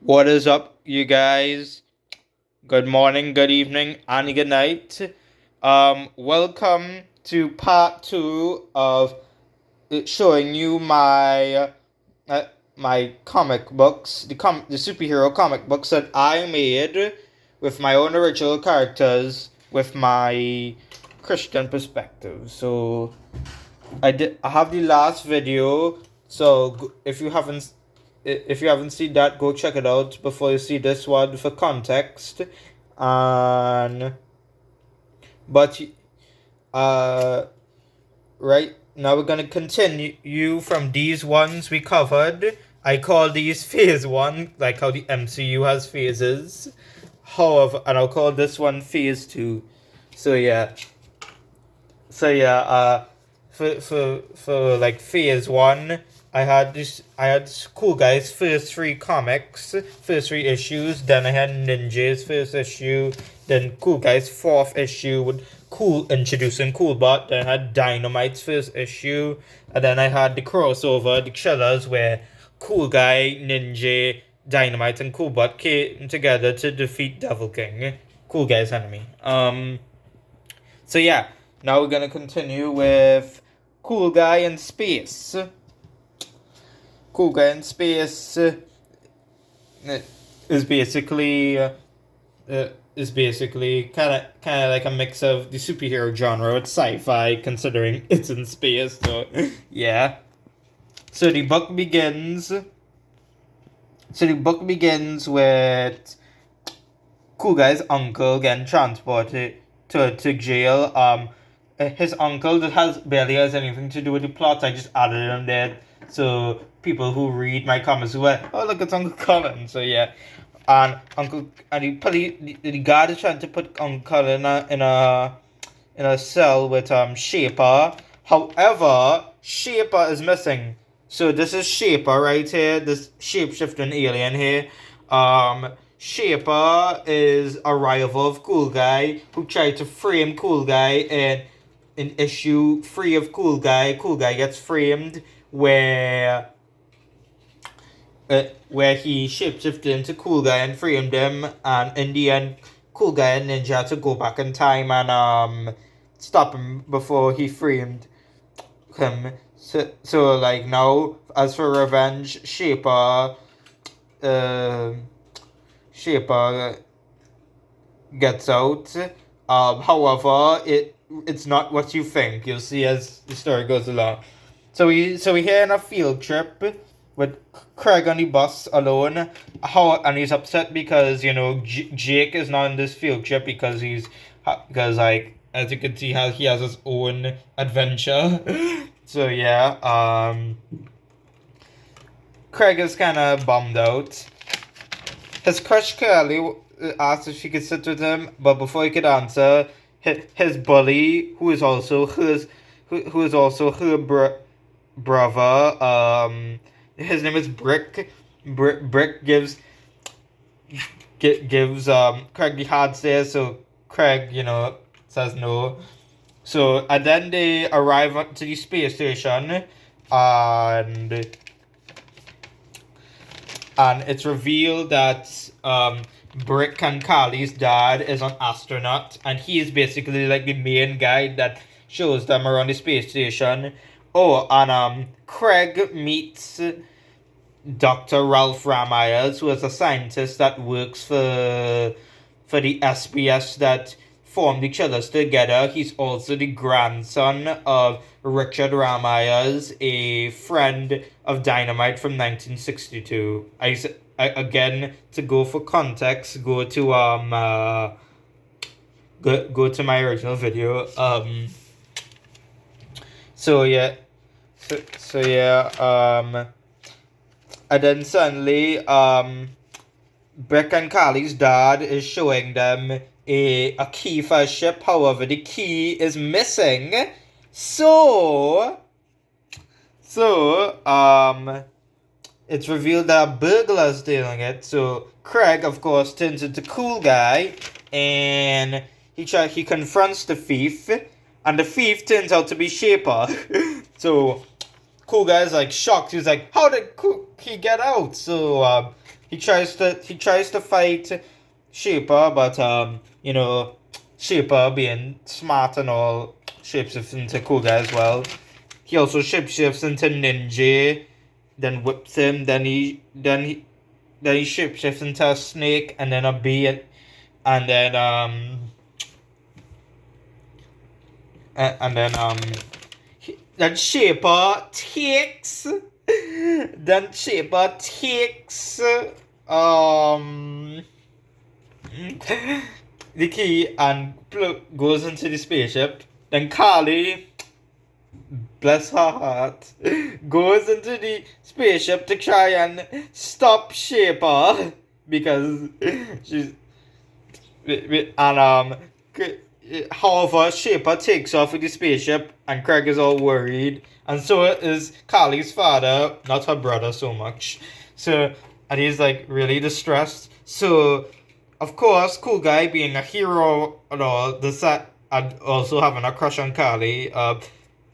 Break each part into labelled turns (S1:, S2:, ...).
S1: What is up, you guys? Good morning, good evening, and good night. Welcome to part two of showing you uh, my comic books, the superhero comic books that I made with my own original characters, with my Christian perspective. So I have the last video. So if you haven't seen that, go check it out before you see this one for context. And but uh right now we're gonna continue from these ones we covered. I call these phase one, like how the MCU has phases. However, and I'll call this one phase two. So yeah. So yeah, for like phase one, I had Cool Guy's first three comics, first three issues. Then I had Ninja's first issue. Then Cool Guy's fourth issue with introducing Coolbot. Then I had Dynamite's first issue, and then I had the crossover, the Chillers, where Cool Guy, Ninja, Dynamite, and Coolbot came together to defeat Devil King, Cool Guy's enemy. So yeah, now we're gonna continue with Cool Guy in Space. Cool Guy in Space is basically kind of like a mix of the superhero genre with sci-fi, considering it's in space. So yeah. So the book begins. With Cool Guy's uncle getting transported to jail. His uncle barely has anything to do with the plot. I just added him there so people who read my comments were, oh look, it's Uncle Colin. So yeah, and the guard is trying to put Uncle Colin in a cell with Shaper. However, Shaper is missing. So this is Shaper right here. This shape-shifting alien here. Shaper is a rival of Cool Guy who tried to frame Cool Guy in issue 3 of Cool Guy. Cool Guy gets framed where he shapeshifted into Cool Guy and framed him, and in the end, Cool Guy and Ninja had to go back in time and stop him before he framed him. So like now, as for revenge, Shaper gets out. However, it's not what you think. You'll see as the story goes along. So we here on a field trip with Craig on the bus alone. And he's upset because Jake is not in this field trip because like as you can see he has his own adventure. So yeah, Craig is kind of bummed out. His crush Curly asked if she could sit with him, but before he could answer, his bully, who is also her brother, his name is Brick. Brick gives Craig the hard stare, so Craig, says no. So and then they arrive to the space station, and it's revealed that Brick and Carly's dad is an astronaut, and he is basically like the main guy that shows them around the space station. Oh, and Craig meets Dr. Ralph Ramires, who is a scientist that works for the SBS that formed each other together. He's also the grandson of Richard Ramirez, a friend of Dynamite from 1962. I again, to go for context, go to go to my original video. So yeah, so yeah. And then suddenly, Brick and Carly's dad is showing them a key for a ship. However, the key is missing. So, it's revealed that a burglar is stealing it. So Craig, of course, turns into Cool Guy, and he confronts the thief, and the thief turns out to be Shaper. So Cool Guy's like shocked. He's like, how did he get out? So he tries to fight Shaper, but Shaper being smart and all shapeshifts into Cool Guy as well. He also shapeshifts into Ninja, then whips him, then he shapeshifts into a snake and then a bee, and then and then Shaper takes the key and goes into the spaceship. Then Carly, bless her heart, goes into the spaceship to try and stop Shaper because she's however, Shaper takes off with the spaceship, and Craig is all worried, and so is Carly's father, not her brother so much. So, and he's like really distressed. So, of course, Cool Guy, being a hero and all, and also having a crush on Carly,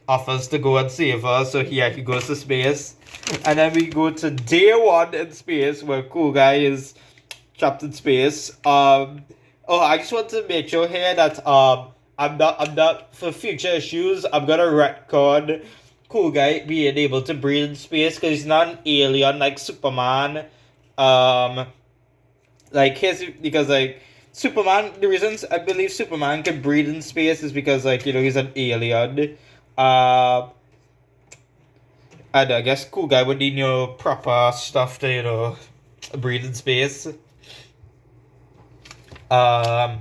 S1: offers to go and save her. So he goes to space, and then we go to day one in space where Cool Guy is trapped in space. Oh, I just want to make sure here that I'm not for future issues. I'm gonna retcon Cool Guy being able to breathe in space because he's not an alien like Superman. Because Superman. The reasons I believe Superman can breathe in space is because he's an alien. And I guess Cool Guy would need proper stuff to breathe in space. But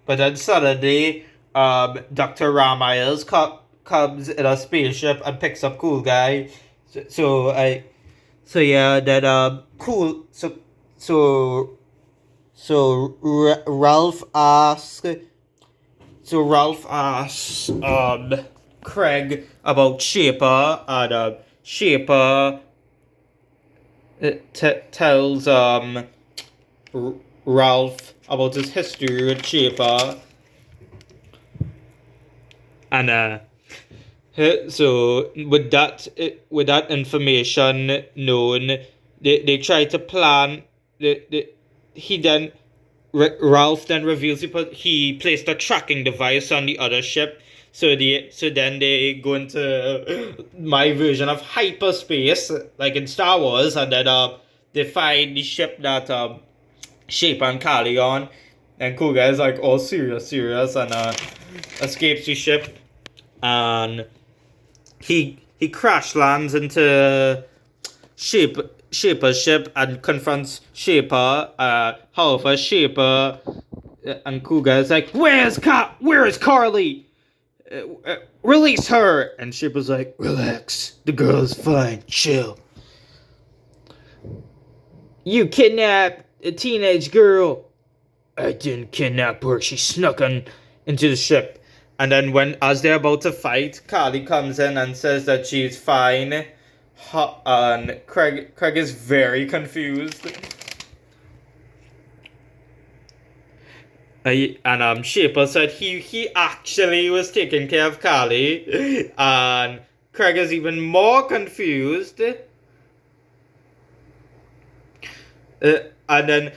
S1: then suddenly, Dr. Ramirez comes in a spaceship and picks up Cool Guy. Ralph asks Craig about Shaper, and Shaper tells Ralph about his history with Shaper, and so with that information known, they try to plan. Ralph then reveals he placed a tracking device on the other ship. So then they go into my version of hyperspace, like in Star Wars, and then they find the ship that Shaper and Carly on, and Cool Guy is like all serious, and escapes the ship, and he crash lands into Shaper's ship and confronts Shaper. However, Shaper and Cool Guy is like, where is Carly? Release her! And Shaper's like, relax, the girl is fine, chill. You kidnapped a teenage girl. I didn't kidnap her, she snuck into the ship. And then as they're about to fight, Carly comes in and says that she's fine. And Craig is very confused. And Shaper said he actually was taking care of Carly, and Craig is even more confused. And then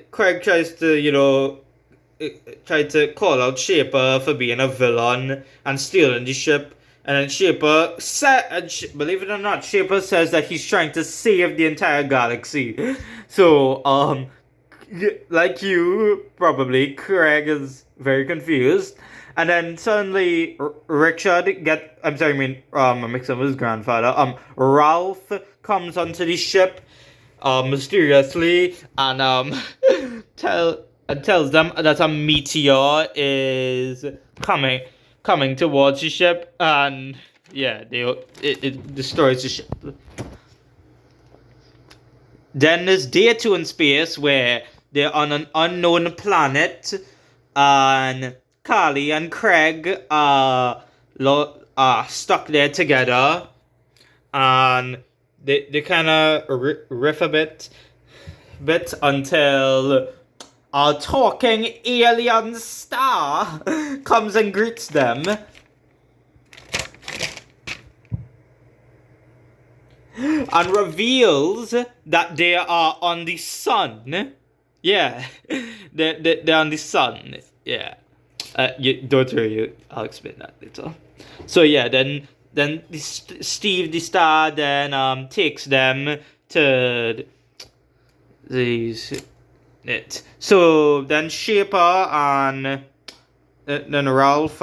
S1: Craig tries to call out Shaper for being a villain and stealing the ship. And then Shaper believe it or not, Shaper says that he's trying to save the entire galaxy. So like you, probably, Craig is very confused. And then suddenly, I'm mixing up with his grandfather. Ralph comes onto the ship, mysteriously, and tells them that a meteor is coming towards the ship, and yeah, it destroys the ship. Then there's day 2 in space where they're on an unknown planet, and Carly and Craig are stuck there together, and they kind of riff a bit until a talking alien star comes and greets them. and reveals that they are on the sun. Yeah, they're on the sun. Yeah. Don't worry, I'll explain that later. So yeah, then Steve the Star then takes them to these it. So then Shaper and then Ralph,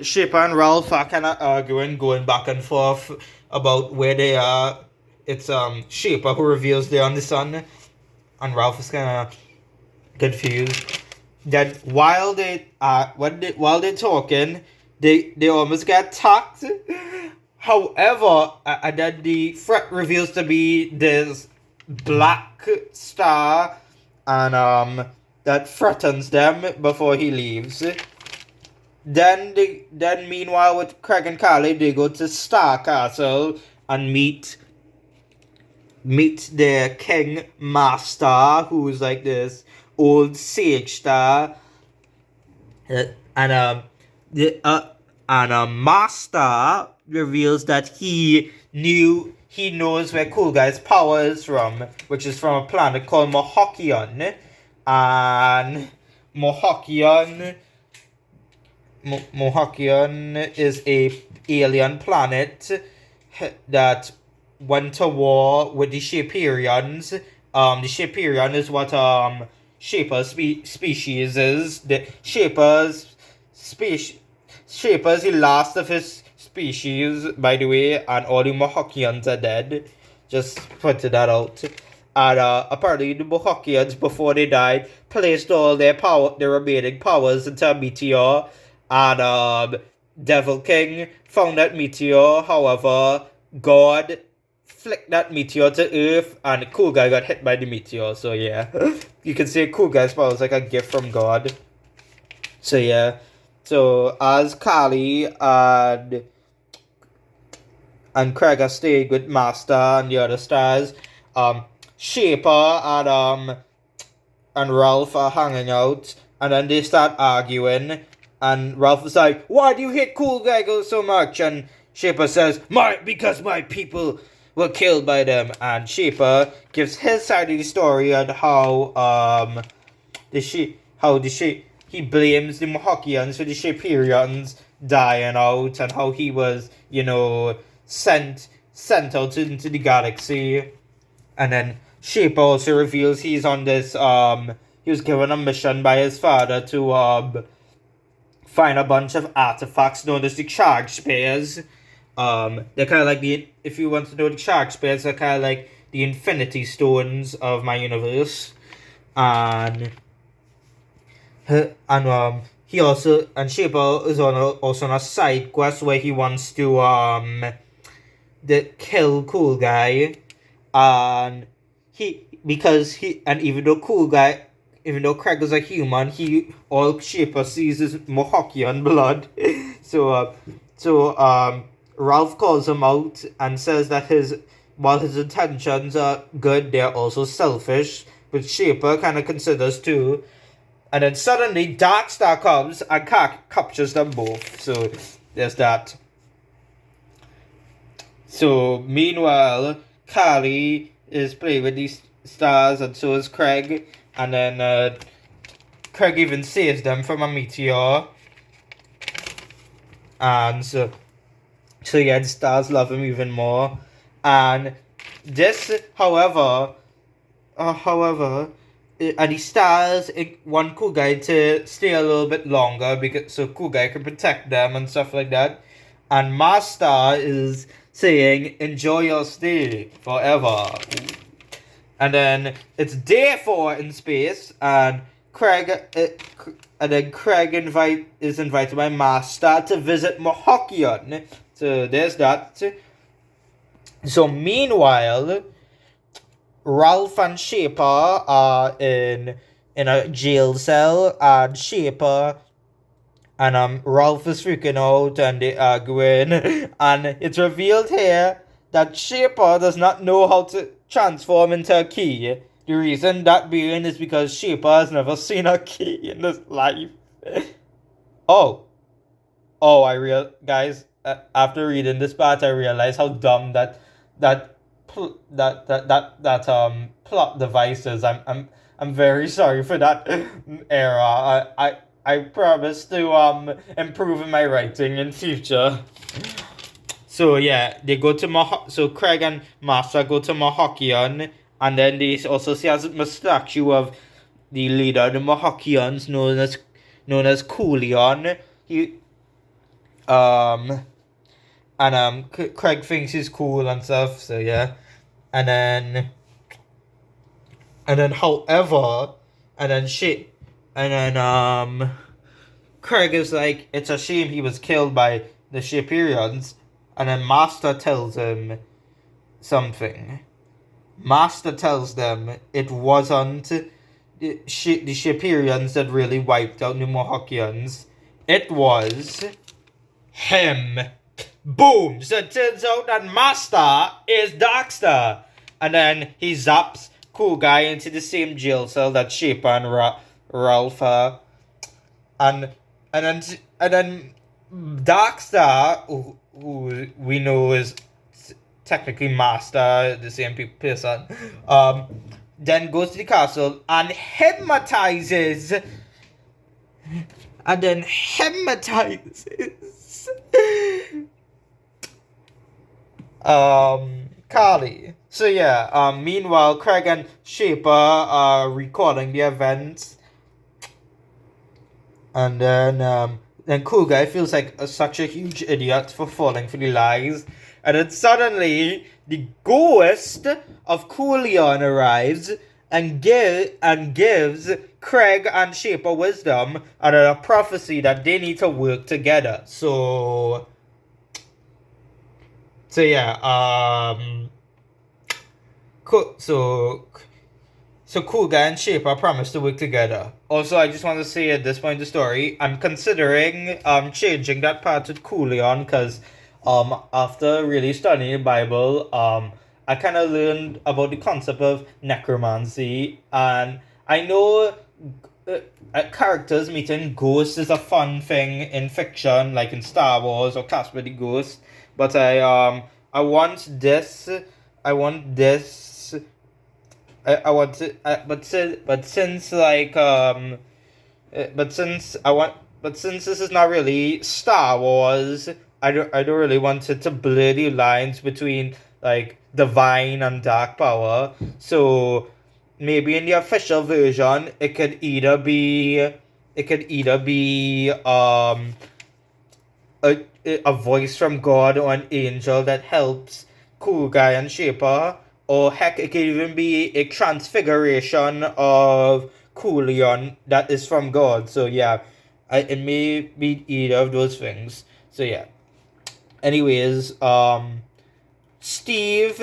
S1: Shaper and Ralph are kind of arguing, going back and forth about where they are. It's Shaper who reveals they're on the sun, and Ralph is kind of confused. That while while they're talking, they almost get attacked. However, and then the threat reveals to be this black star, and that threatens them before he leaves. Then meanwhile with Craig and Carly, they go to Star Castle and meet their King Master, who's like this old sage star, and Master reveals that he knows where Cool Guy's power is from, which is from a planet called Mohokion, and Mohokion is a alien planet that went to war with the Shaperians. The Shaperian is what Shaper's species is. The Shaper's the last of his species, by the way, and all the Mohokians are dead. Just pointed that out. And apparently the Mohokians, before they died, placed all their remaining powers into a meteor, and Devil King found that meteor. However, God flicked that meteor to Earth, and Cool Guy got hit by the meteor. So yeah, you can say Cool Guy's power is like a gift from God. So yeah, so as Carly and Craig are staying with Master and the other stars, Shaper and Ralph are hanging out, and then they start arguing, and Ralph is like, "Why do you hate Cool Guy so much?" And Shaper says, because my people were killed by them." And Shaper gives his side of the story on how he blames the Mohokians for the Shaperians dying out, and how he was, sent out into the galaxy. And then Shaper also reveals he's on this he was given a mission by his father to find a bunch of artifacts known as the Charge Spears. They're kind of like if you want to know the Charge Spears, they're kind of like the Infinity Stones of my universe. And he also, and Shaper is also on a side quest where he wants to kill Cool Guy, and even though Craig is a human, all Shaper sees is Mohokian blood. So Ralph calls him out and says that while his intentions are good, they're also selfish, which Shaper kind of considers too. And then suddenly Darkstar comes and captures them both. So there's that. So meanwhile, Carly is playing with these stars, and so is Craig. And then Craig even saves them from a meteor. And so yeah, the stars love him even more. And this, however, and the stars want Cool Guy to stay a little bit longer so Cool Guy can protect them and stuff like that. And Master is saying, "Enjoy your stay forever." And then it's day 4 in space, and Craig is invited by Master to visit Mohokion. So there's that. So meanwhile, Ralph and Shaper are in a jail cell, and Shaper and Ralph is freaking out, and they arguing, and it's revealed here that Shaper does not know how to transform into a key. The reason that being is because Shaper has never seen a key in his life. Guys, after reading this part, I realized how dumb that plot devices. I'm very sorry for that error. I promise to improve in my writing in future. So yeah, they go to so Craig and Master go to Mahokian, and then they also see a statue of the leader of the Mahokians, known as Coolion. He Craig thinks he's cool and stuff. So yeah, and then however, and then shit, and then Craig is like, it's a shame he was killed by the Shapirians, and then Master tells him something. Master tells them it wasn't the Shapirians that really wiped out the Mahokians. It was him. Boom! So it turns out that Master is Darkstar. And then he zaps Cool Guy into the same jail cell that Shaper and Ralph are. And then Darkstar, who we know is technically Master, the same person, then goes to the castle and hypnotizes. Carly. So yeah, meanwhile, Craig and Shaper are recording the events. And then Cool Guy feels like such a huge idiot for falling for the lies. And then suddenly, the ghost of Coolion arrives and gives Craig and Shaper wisdom and a prophecy that they need to work together. So yeah, So Cool Guy and Shaper promise to work together. Also, I just want to say at this point in the story, I'm considering changing that part to Coolion, because after really studying the Bible, I kind of learned about the concept of necromancy, and I know characters meeting ghosts is a fun thing in fiction, like in Star Wars or Casper the Ghost, but I want this. I want to, but since this is not really Star Wars, I don't really want it to blur the lines between like divine and dark power. So maybe in the official version, it could either be a voice from God or an angel that helps Cool Guy and Shaper. Or heck, it could even be a transfiguration of Coolion that is from God. So yeah, it may be either of those things. So yeah. Anyways, Steve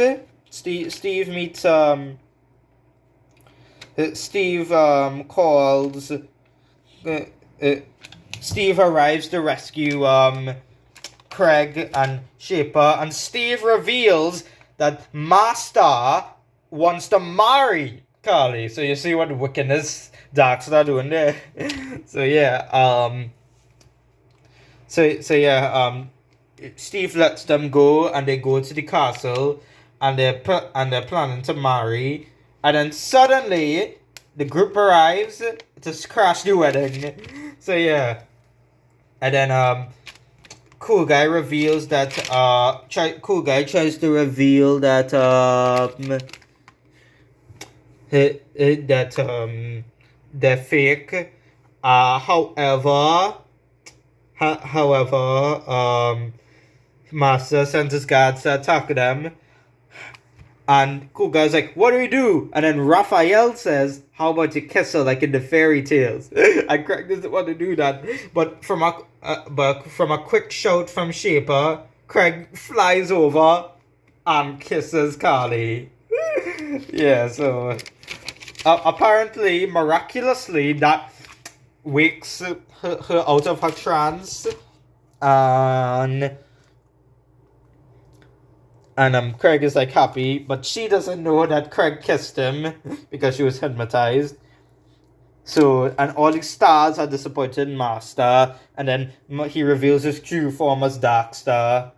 S1: meets Steve calls Steve arrives to rescue Craig and Shaper, and Steve reveals that Master wants to marry Carly. So you see what wickedness Darkstar doing there. So yeah, Steve lets them go, and they go to the castle, and they're planning to marry, and then suddenly the group arrives to crash the wedding. So yeah, and then Cool Guy reveals that Cool Guy tries to reveal that they're fake. However, Master sends his guards to attack them, and Cool Guy's like, "What do we do?" And then Raphael says, "How about you kiss her like in the fairy tales?" And Craig doesn't want to do that, but from a quick shout from Shaper, Craig flies over and kisses Carly. Yeah, so apparently, miraculously, that wakes her out of her trance, and Craig is like happy, but she doesn't know that Craig kissed him because she was hypnotized. So, and all the stars are disappointed in Master, and then he reveals his true form as Darkstar.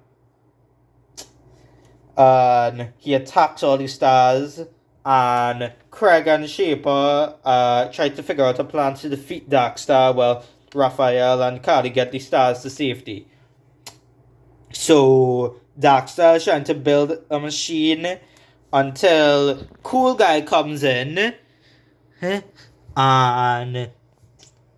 S1: and he attacks all the stars. And Craig and Shaper try to figure out a plan to defeat Darkstar. Well, Raphael and Kali get the stars to safety. So Darkstar is trying to build a machine until Cool Guy comes in and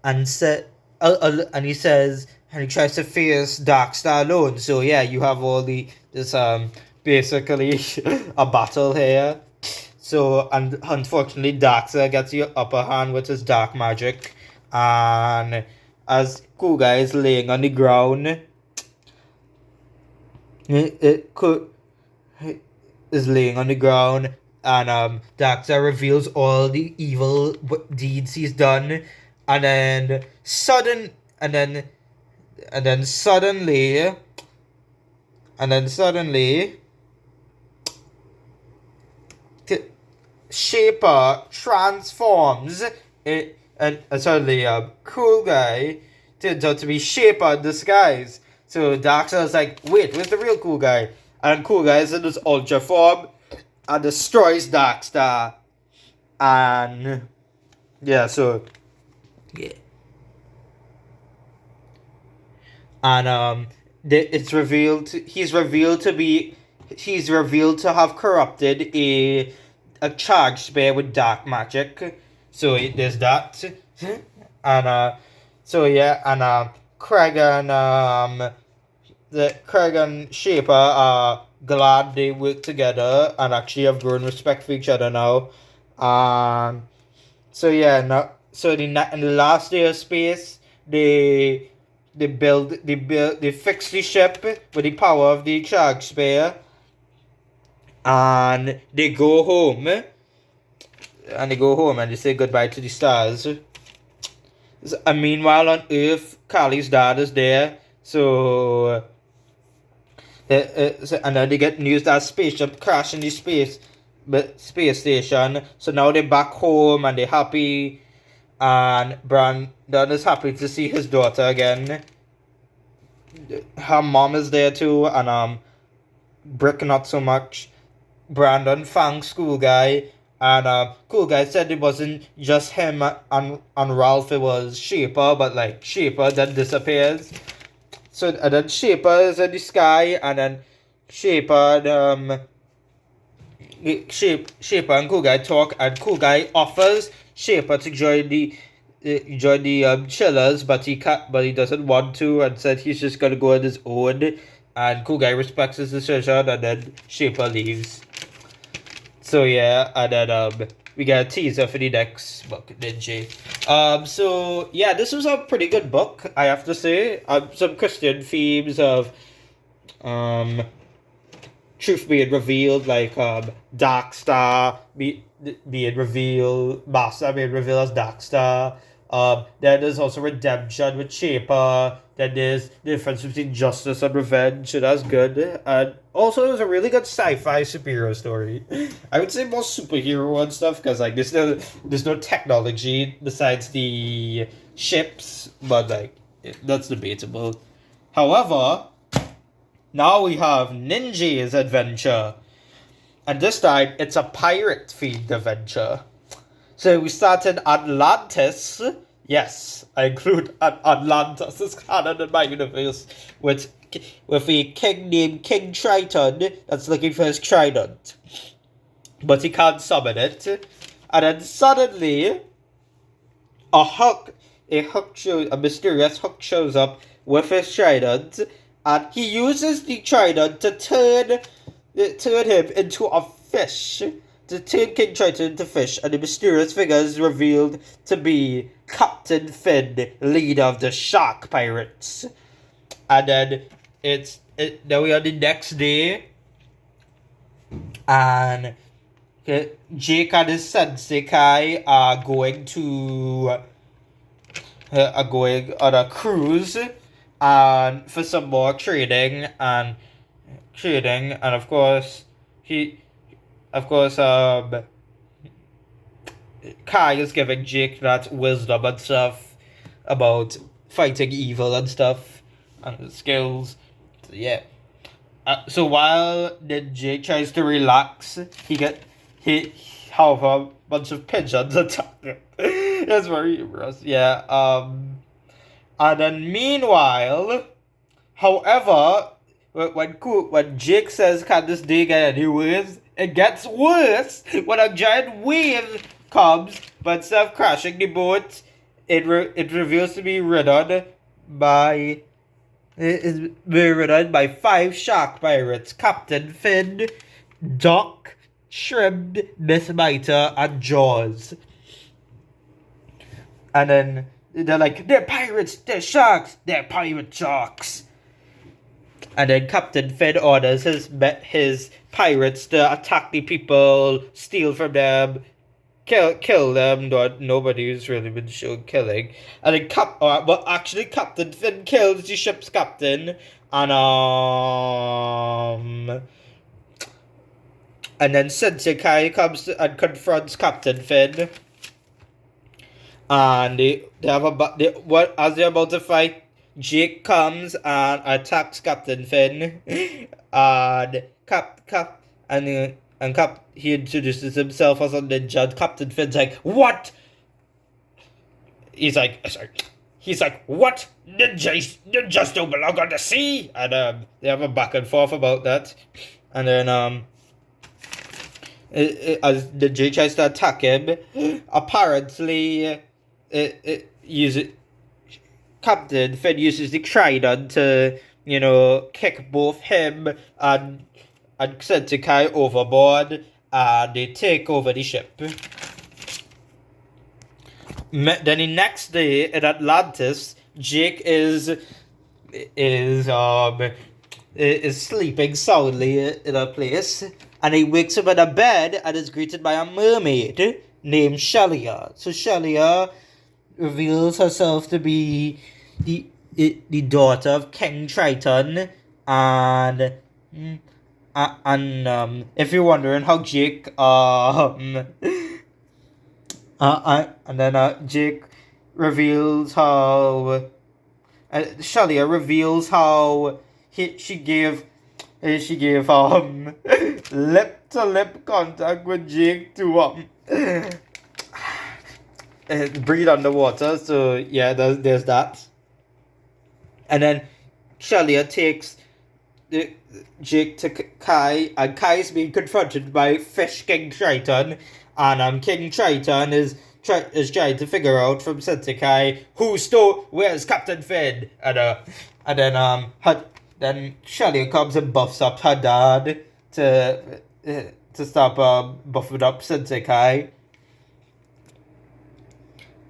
S1: and he says, and he tries to face Darkstar alone. So yeah, you have all this basically a battle here. So and unfortunately Darkstar gets the upper hand with his dark magic, and as Cool Guy is laying on the ground, it could is laying on the ground, and Darkstar reveals all the evil deeds he's done, and then suddenly, Shaper transforms it, and suddenly Cool Guy turns out to be Shaper in disguise. So Darkstar's like, wait, where's the real Cool Guy? And Cool Guy is in his ultra form and destroys Darkstar. And yeah, so yeah. And it's revealed he's revealed to have corrupted a charge spare with dark magic. So there's that. And so yeah, and Craig and Shaper are glad they work together and actually have grown respect for each other now. So yeah, in the last day of space, they fix the ship with the power of the charge spare, and they go home. And they say goodbye to the stars. And meanwhile on Earth, Kali's dad is there. So and then they get news that a spaceship crashed in the space station. So now they're back home and they're happy. And Brandon is happy to see his daughter again. Her mom is there too, and Brick not so much. Brandon thanks Cool Guy, and Cool Guy said it wasn't just him and Ralph, it was Shaper, but like Shaper then disappears. So and then Shaper is in the sky, and then Shaper and Cool Guy talk, and Cool Guy offers Shaper to join the Chillers, but he doesn't want to, and said he's just gonna go on his own. And Cool Guy respects his decision, and then Shaper leaves. So yeah, and then we get a teaser for the next book, Ninja. So yeah, this was a pretty good book, I have to say. Some Christian themes of truth being revealed, like Darkstar being revealed, Master being revealed as Darkstar. Then there's also redemption with Shaper. Then there's the difference between justice and revenge, so that's good. And also, it was a really good sci-fi superhero story. I would say more superhero and stuff, because like there's no technology besides the ships, but like that's debatable. However, now we have Ninja's adventure, and this time it's a pirate-themed adventure. So we started Atlantis. Yes, I include Atlantis as canon in my universe with a king named King Triton that's looking for his trident, but he can't summon it. And then suddenly, a mysterious hook shows up with his trident, and he uses the trident to turn him into a fish. To turn King Triton into fish, and the mysterious figure is revealed to be Captain Finn, leader of the Shark Pirates. And then then we are the next day, and Jake and his sensei Kai are going on a cruise, and for some more trading, and of course Kai is giving Jake that wisdom and stuff about fighting evil and stuff, and his skills. So yeah. So while the Jake tries to relax, he have a bunch of pigeons attack him. That's very humorous. Yeah. And then meanwhile, however, when Jake says, "Can this day get any worse?" It gets worse when a giant wave comes, but instead of crashing the boat, it reveals to be ridden by is ridden by 5 shark pirates: Captain Finn, Doc, Shrimp, Miss Miter, and Jaws. And then they're like, "They're pirates, they're sharks, they're pirate sharks." And then Captain Finn orders his pirates to attack the people, steal from them, kill them. Nobody's really been shown killing. And then Captain Finn kills the ship's captain, and then Sensei Kai comes and confronts Captain Finn. And as they're about to fight, Jake comes and attacks Captain Finn, and he introduces himself as a ninja. And Captain Finn's like, "What?" He's like, "What? Ninjas don't belong on the sea." And they have a back and forth about that, and then as the Jake tries to attack him, apparently, Captain Finn uses the trident to, kick both him and Sensei Kai overboard, and they take over the ship. Then the next day in Atlantis, Jake is sleeping soundly in a place, and he wakes up in a bed and is greeted by a mermaid named Shelia. So Shelia reveals herself to be the daughter of King Triton, and if you're wondering how Jake and then Jake reveals how Shelia reveals how she gave lip to lip contact with Jake to breathe underwater. So yeah, there's that. And then Shelia takes Jake to Kai, and Kai is being confronted by Fish King Triton, and King Triton is trying to figure out from Sensei Kai where's Captain Finn, and then Shelia comes and buffs up her dad to stop buffing up Sensei Kai.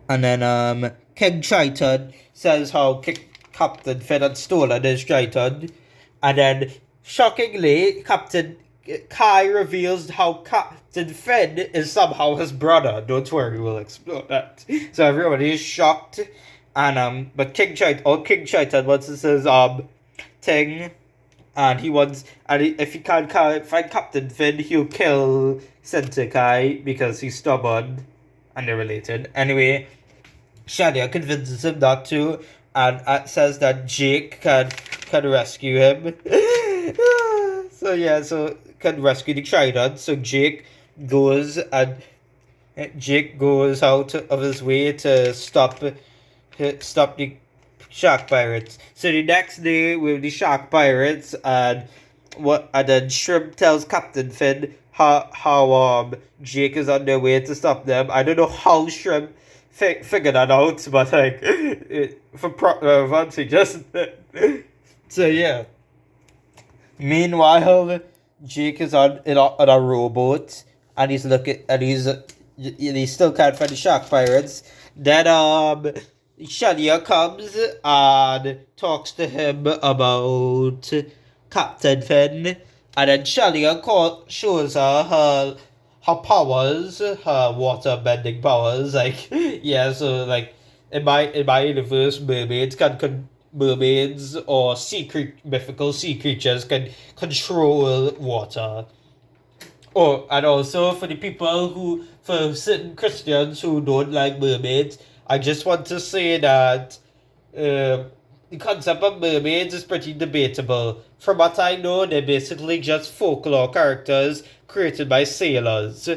S1: And then King Triton says how Captain Finn had stolen his Triton. And then, shockingly, Captain Kai reveals how Captain Finn is somehow his brother. Don't worry, we'll explore that. So everybody is shocked. And but King Triton wants his thing. And if he can't find Captain Finn, he'll kill Sensei Kai because he's stubborn. And they're related. Anyway, Shelia convinces him not to, and says that Jake can rescue him. So can rescue the Trident. So Jake goes out of his way to stop the shark pirates. So the next day with the shark pirates, and then Shrimp tells Captain Finn how Jake is on their way to stop them. I don't know how Shrimp figured that out, but for once he just so yeah. Meanwhile, Jake is on a rowboat, and he's he still can't find the shark pirates. Then Shelia comes and talks to him about Captain Finn, and then Shelia shows her powers, her water bending powers. So in my universe, mermaids or mythical sea creatures can control water. And also for certain Christians who don't like mermaids, I just want to say that the concept of mermaids is pretty debatable. From what I know, they're basically just folklore characters created by sailors.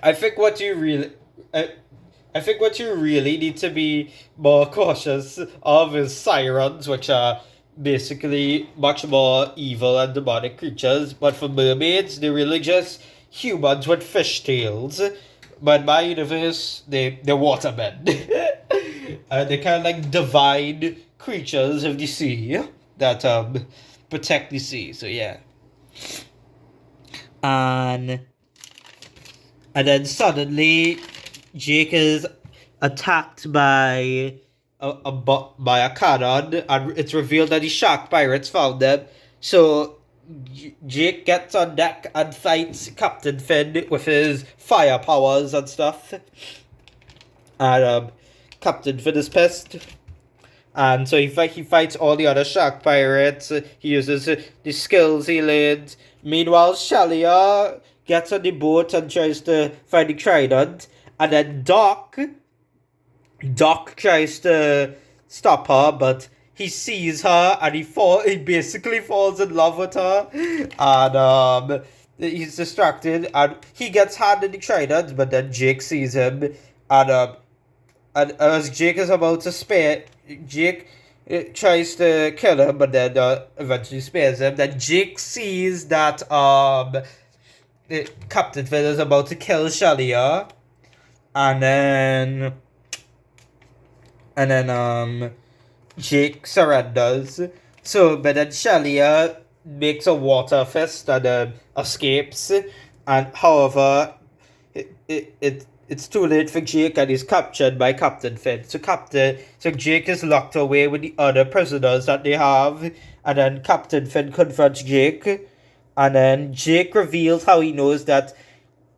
S1: I think what you really, I think what you really need to be more cautious of is sirens, which are basically much more evil and demonic creatures. But for mermaids, they're really just humans with fish tails. But in my universe, they're watermen. They're kind of like divine creatures of the sea that protect the sea. So yeah. And then suddenly Jake is attacked by a cannon, and it's revealed that the shark pirates found them. So Jake gets on deck and fights Captain Finn with his fire powers and stuff. And Captain Finn is pissed. And so he fights all the other shark pirates. He uses the skills he learned. Meanwhile, Shalia gets on the boat and tries to find the trident. And then Doc tries to stop her, but he sees her and he basically falls in love with her. And he's distracted and he gets handed the trident, but then Jake sees him. And as Jake is about to spare, Jake tries to kill him, but then eventually spares him. Then Jake sees that Captain Finn is about to kill Shalia, and then Jake surrenders. So, but then Shalia makes a water fist and escapes, and however, it's too late for Jake and he's captured by Captain Finn. So Jake is locked away with the other prisoners that they have, and then Captain Finn confronts Jake, and then Jake reveals how he knows that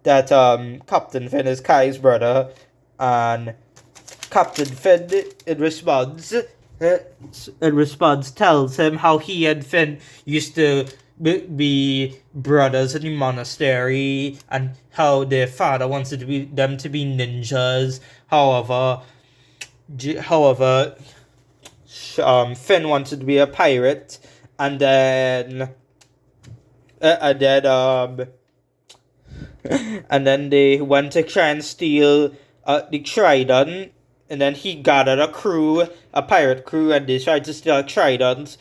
S1: Captain Finn is Kai's brother, and Captain Finn in response tells him how he and Finn used to be brothers in the monastery, and how their father wanted them to be ninjas. However, Finn wanted to be a pirate, and then they went to try and steal the trident, and then he gathered a pirate crew, and they tried to steal a trident.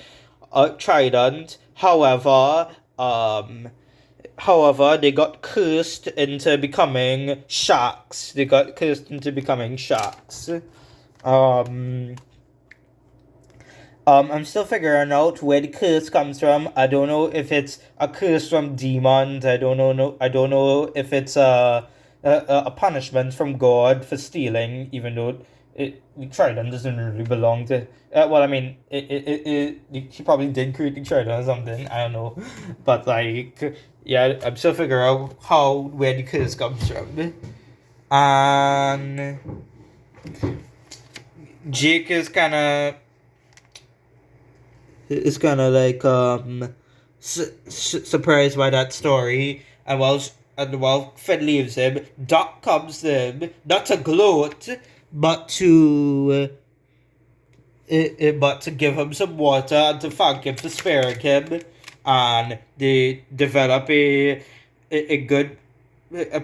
S1: However, they got cursed into becoming sharks. I'm still figuring out where the curse comes from. I don't know if it's a curse from demons. I don't know if it's a punishment from God for stealing, even though the trident doesn't really belong to. Well, I mean, he probably did create the trident or something. I don't know, but like, yeah, I'm still figuring out where the curse comes from. And Jake is kind of like surprised by that story, and while Finn leaves him, Doc comes to him, not to gloat, but to give him some water and to thank him for sparing him, and they develop a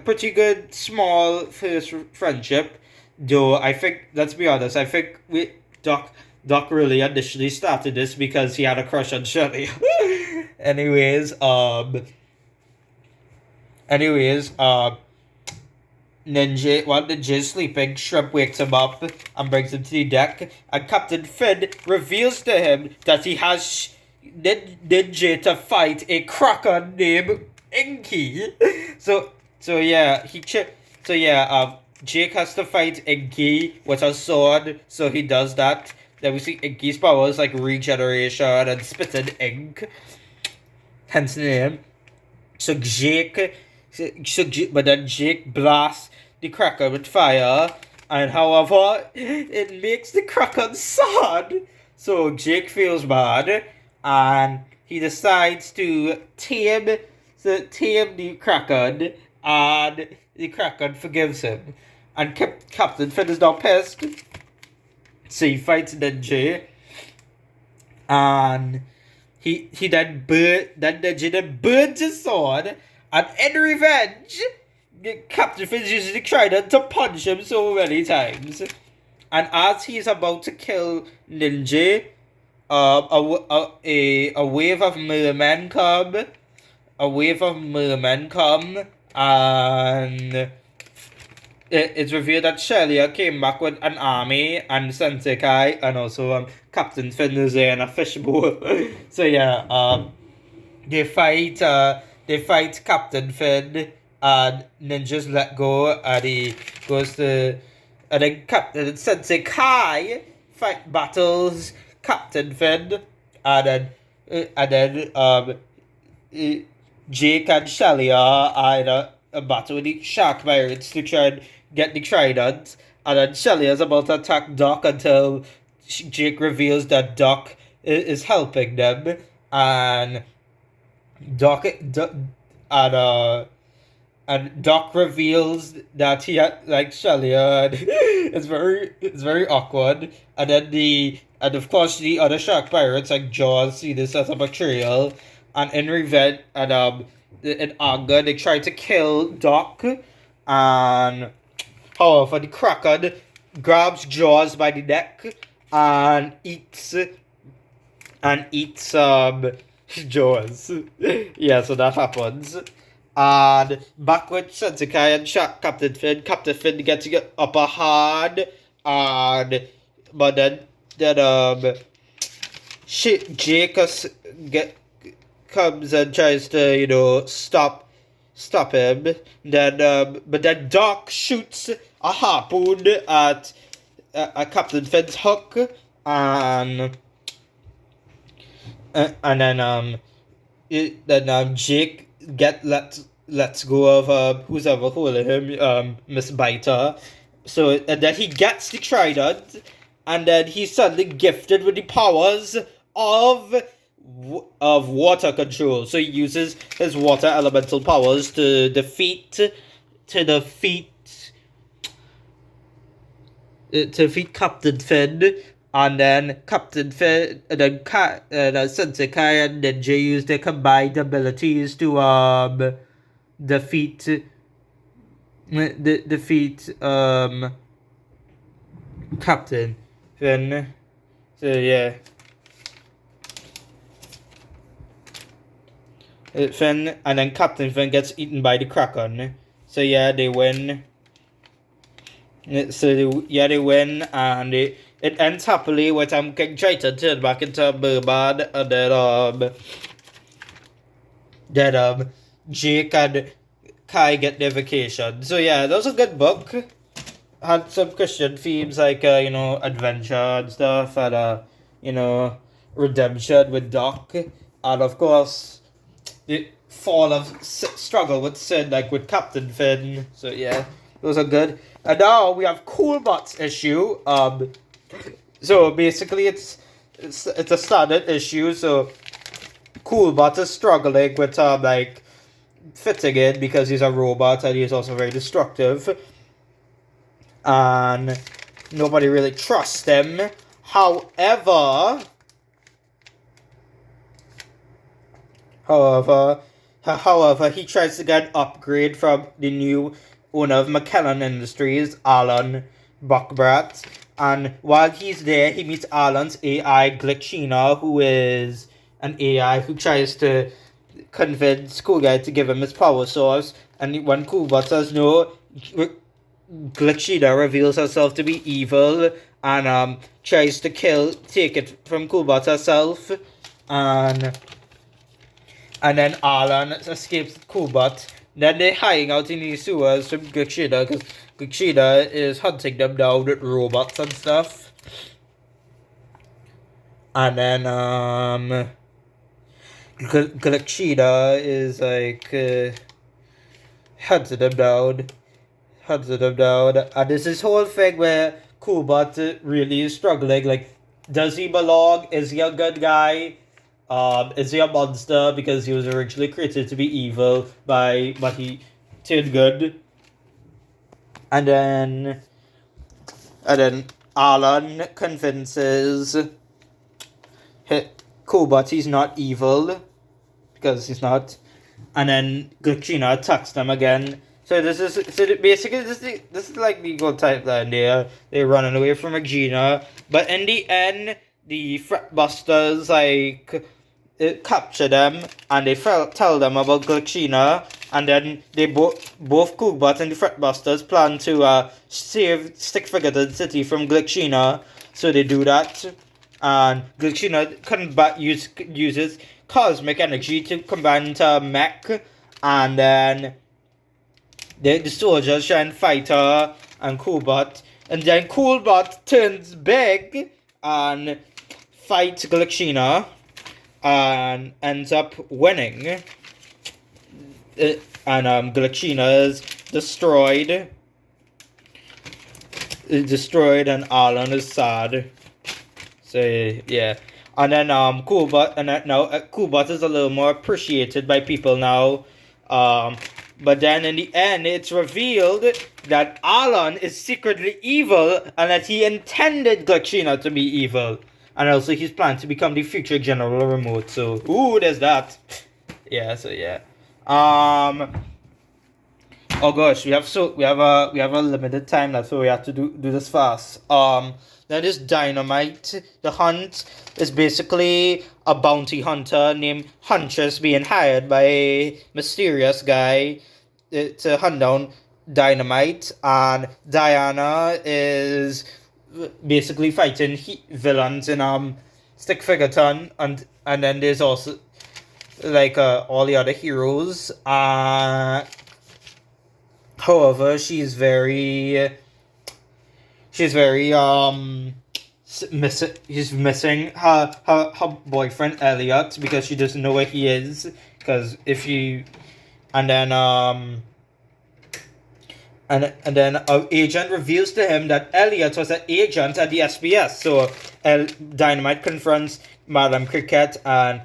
S1: pretty good small first friendship. Though I think, let's be honest, I think Doc really initially started this because he had a crush on Shirley. Anyways, Ninja is sleeping, Shrimp wakes him up and brings him to the deck, and Captain Finn reveals to him that he has Ninja to fight a kraken named Inky. So Jake has to fight Inky with a sword, so he does that. Then we see Inky's powers like regeneration and spitting ink, hence the name. But then Jake blasts the kraken with fire, and however, it makes the kraken sad. So Jake feels bad, and he decides to tame the kraken, and the kraken forgives him. And Captain Finn is now pissed, so he fights Ninja, And he then burns his sword, and in revenge, Captain Finn uses the trident to punch him so many times. And as he's about to kill Ninja, a wave of mermen come. A wave of mermen come, and it's revealed that Shelia came back with an army and Sensei Kai, and also Captain Finn is there in a fishbowl. So yeah, they fight Captain Finn, and Ninja's let go, and he goes to, and then Captain Sensei Kai battles Captain Finn, and then Jake and Shelia are in a battle with the shark pirates to try and get the trident, and then Shelia is about to attack Doc until Jake reveals that Doc is helping them, and Doc and Doc reveals that he had like Shelia, and it's very awkward. And then of course the other shark pirates like Jaws see this as a betrayal, and in revenge and in anger they try to kill Doc, and however the Kraken grabs Jaws by the neck and eats Jaws. Yeah, so that happens. And back with Sensei Kai and Captain Finn. Captain Finn gets to get upper hand, but then Jake comes and tries to stop him. But then Doc shoots a harpoon at Captain Finn's hook, and then Jake lets go of who's ever holding him, Miss Biter. So and then he gets the trident, and then he's suddenly gifted with the powers of water control. So he uses his water elemental powers to defeat Captain Finn. And then Captain Finn, and then Sensei Kai and Ninja use their combined abilities to defeat Captain Finn. So yeah, Finn, and then Captain Finn gets eaten by the Kraken. So yeah, they win. They win, and it ends happily with King Triton turned back into a merman, and then Jake and Kai get their vacation. So yeah, that was a good book. Had some Christian themes like adventure and stuff, and redemption with Doc, and of course the fall of struggle with sin, like with Captain Finn. So yeah, those are good. And now we have Coolbot's issue. So basically it's a standard issue. So Coolbot is struggling with like fitting in because he's a robot and he's also very destructive, and nobody really trusts him. However, he tries to get an upgrade from the new owner of McKellen Industries, Alan Buckbrat. And while he's there, he meets Alan's AI, Glitchina, who is an AI who tries to convince Cool Guy to give him his power source. And when Coolbot says no, Glitchina reveals herself to be evil and tries to take it from Coolbot herself. And then Alan escapes Coolbot. Then they're hiding out in the sewers from Glitchina, because Glitchina is hunting them down with robots and stuff. And then Glitchina is like hunting them down. And there's this whole thing where Coolbot really is struggling. Like, does he belong? Is he a good guy? Is he a monster because he was originally created to be evil but he turned good? And then Alan convinces Cobalt he's not evil because he's not, and then Glitchina attacks them again. So basically this is like the goal type line there. They're running away from Regina, but in the end, the Fretbusters capture them and they tell them about Glitchina, and then they both Coogbot and the Fretbusters plan to save Stick Figure City from Glitchina. So they do that, and Glitchina uses cosmic energy to combine into mech, and then the soldiers try and fight her and Coolbot, and then Coolbot turns big and fights Glitchina and ends up winning. And Glitchina is destroyed, and Alan is sad. So yeah, and then Coolbot, and now Coolbot is a little more appreciated by people now. But then in the end, it's revealed that Alan is secretly evil and that he intended Glitchina to be evil. And also he's planned to become the future General Remote. So, ooh, there's that. Yeah, so yeah. Oh gosh, we have a limited time left, so we have to do this fast. Now this Dynamite, the hunt, is basically a bounty hunter named Huntress being hired by a mysterious guy to hunt down Dynamite, and Diana is basically fighting villains in Stick Figure, and then there's also like all the other heroes. However, she's very missing her boyfriend Elliot because she doesn't know where he is. Because and then our agent reveals to him that Elliot was an agent at the SBS. So Dynamite confronts Madame Cricket, and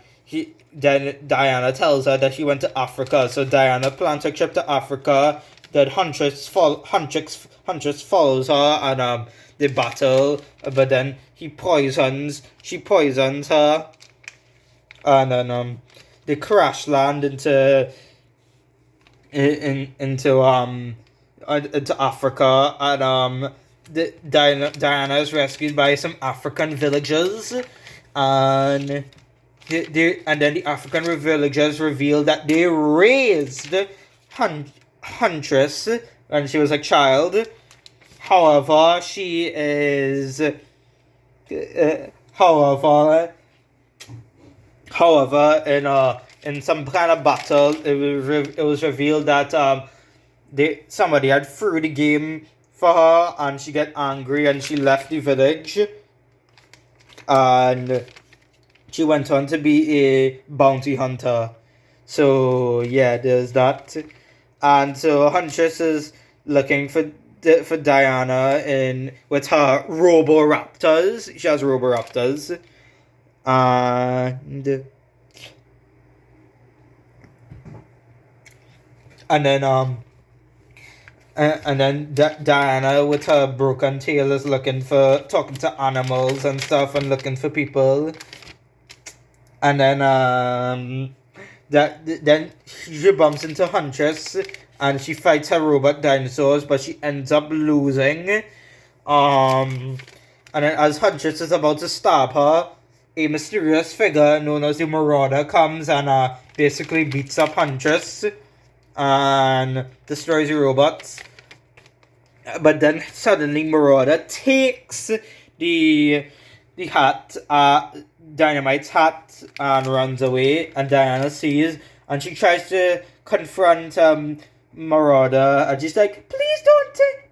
S1: then Diana tells her that he went to Africa. So Diana plans a trip to Africa. That Huntress follows her, and they battle, but then she poisons her, and then they crash land into Africa, and Diana is rescued by some African villagers, and then the African villagers reveal that they raised Huntress when she was a child. However, she is however in some kind of battle, it was revealed that somebody had threw the game for her, and she got angry and she left the village, and she went on to be a bounty hunter. So yeah, there's that. And so Huntress is looking for Diana with her Roboraptors. She has Roboraptors. And then Diana with her broken tail is talking to animals and stuff and looking for people. And then then she bumps into Huntress and she fights her robot dinosaurs, but she ends up losing. And then as Huntress is about to stab her, a mysterious figure known as the Marauder comes and basically beats up Huntress and destroys the robots. But then suddenly Marauder takes the hat, Dynamite's hat, and runs away, and Diana sees, and she tries to confront Marauder, and she's like, please don't take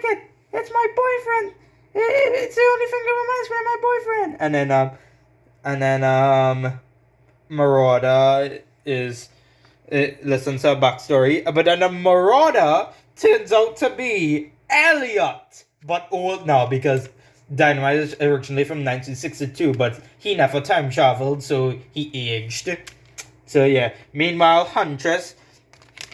S1: it, it's my boyfriend, it's the only thing that reminds me of my boyfriend. And then Marauder listens to her backstory, but then the Marauder turns out to be Elliot, but old now, because Dynamite is originally from 1962, but he never time traveled, so he aged. So yeah. Meanwhile, Huntress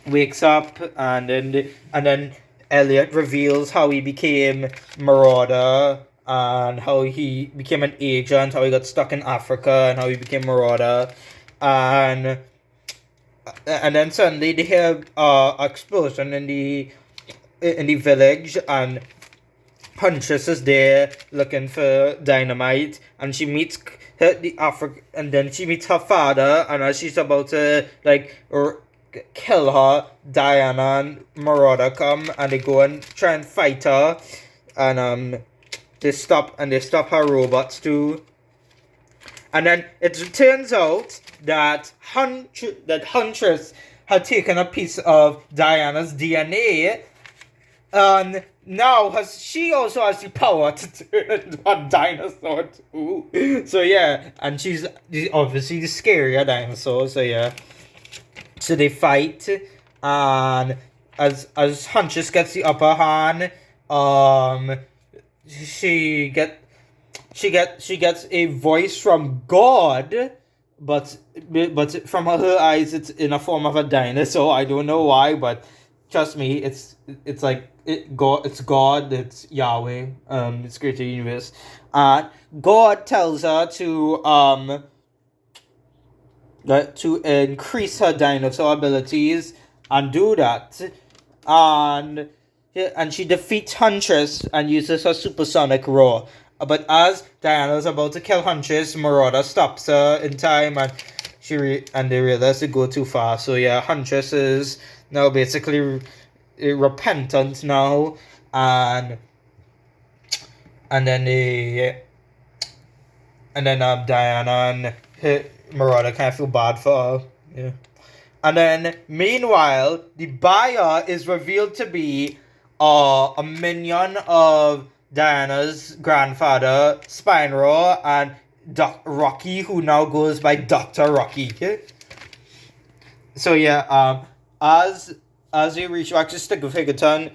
S1: wakes up, and then Elliot reveals how he became Marauder, and how he became an agent, how he got stuck in Africa, and how he became Marauder, and then suddenly they hear explosion in the village, and Huntress is there looking for dynamite, and she meets and then she meets her father, and as she's about to kill her, Diana and Marauder come, and they go and try and fight her, and they stop her robots too. And then it turns out that Huntress had taken a piece of Diana's DNA, and now she also has the power to turn into a dinosaur too. So yeah, and she's obviously the scarier dinosaur. So yeah, so they fight, and as Huntress gets the upper hand, she gets a voice from God, but from her eyes it's in a form of a dinosaur. I don't know why, but trust me, it's God, it's Yahweh, it's Creator Universe. God tells her to increase her dinosaur abilities and do that, and she defeats Huntress and uses her supersonic roar. But as Diana's about to kill Huntress, Marauder stops her in time, and they realize they go too far. So yeah, Huntress is now basically repentant now, and then Diana and Marauder kind of feel bad for her. Yeah. And then meanwhile, the buyer is revealed to be a minion of Diana's grandfather, Spinero, and Rocky, who now goes by Dr. Rocky. So yeah, as they reach Roxy's Stick of Higginton,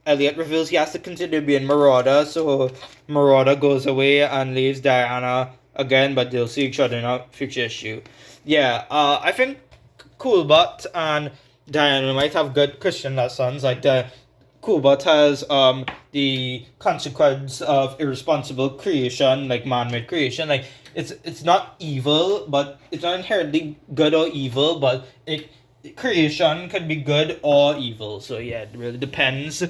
S1: Elliot reveals he has to continue being Marauder, so Marauder goes away and leaves Diana again, but they'll see each other in a future issue. Yeah, I think Coolbot and Diana might have good Christian lessons. Like Coolbot has the consequence of irresponsible creation, like man-made creation. Like it's not evil, but it's not inherently good or evil, but creation can be good or evil. So yeah, it really depends.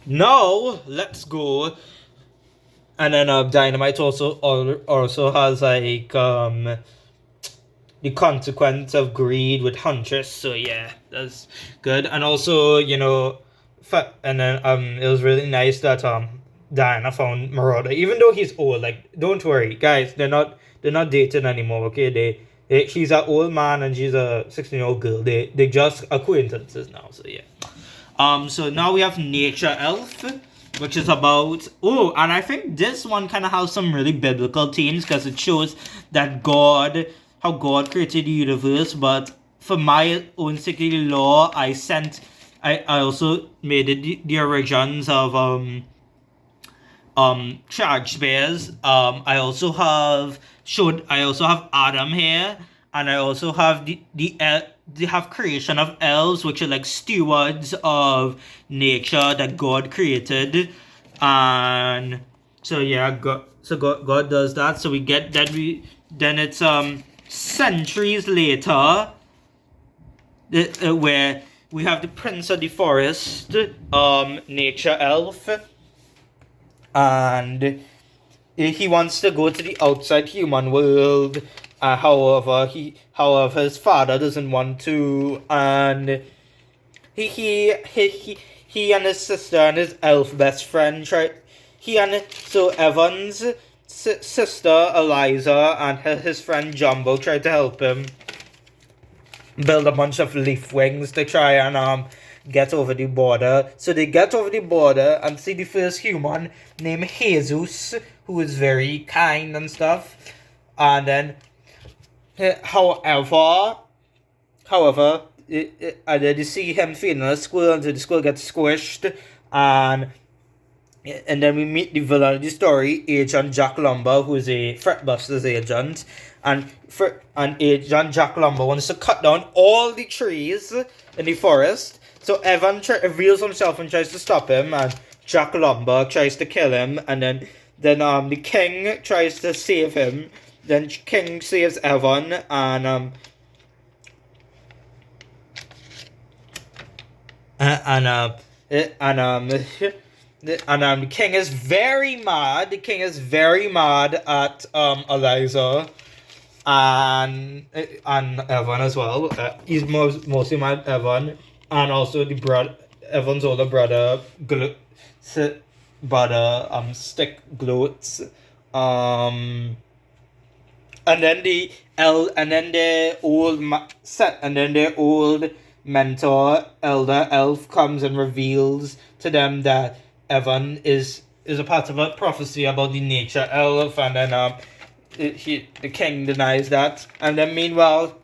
S1: Now let's go. And then Dynamite also has like the consequence of greed with Huntress. So yeah, that's good. And also, and then it was really nice that Diana found Marauder, even though he's old. Like, don't worry, guys, they're not dating anymore. Okay, he's an old man and she's a 16-year-old girl. They just acquaintances now. So yeah. So now we have Nature Elf, which is about and I think this one kind of has some really biblical themes because it shows that how God created the universe. But for my own sake law, I also made it the origins of charge bears. I also have Adam here, and I also have they have creation of elves, which are like stewards of nature that God created. And so yeah, God does that. So we get that then it's centuries later where we have the Prince of the Forest, Nature Elf, and he wants to go to the outside human world. However, his father doesn't want to, and he and his sister and his elf best friend so Evan's sister Eliza and his friend Jumbo tried to help him build a bunch of leaf wings to try and get over the border. So they get over the border and see the first human named Jesus, who is very kind and stuff. And then, however, and then you see him feeding a squirrel until the squirrel gets squished, and then we meet the villain of the story, Agent Jack Lumber, who is a Fretbusters agent, and Agent Jack Lumber wants to cut down all the trees in the forest. So Evan reveals himself and tries to stop him, and Jack Lumber tries to kill him, and then the king tries to save him. Then King saves Evan, and the king is very mad. The king is very mad at Eliza and Evan as well. He's mostly mad at Evan, and also Evan's older brother, Stick Gloats. And then the old mentor, Elder Elf, comes and reveals to them that Evan is a part of a prophecy about the nature elf, and then the king denies that, and then meanwhile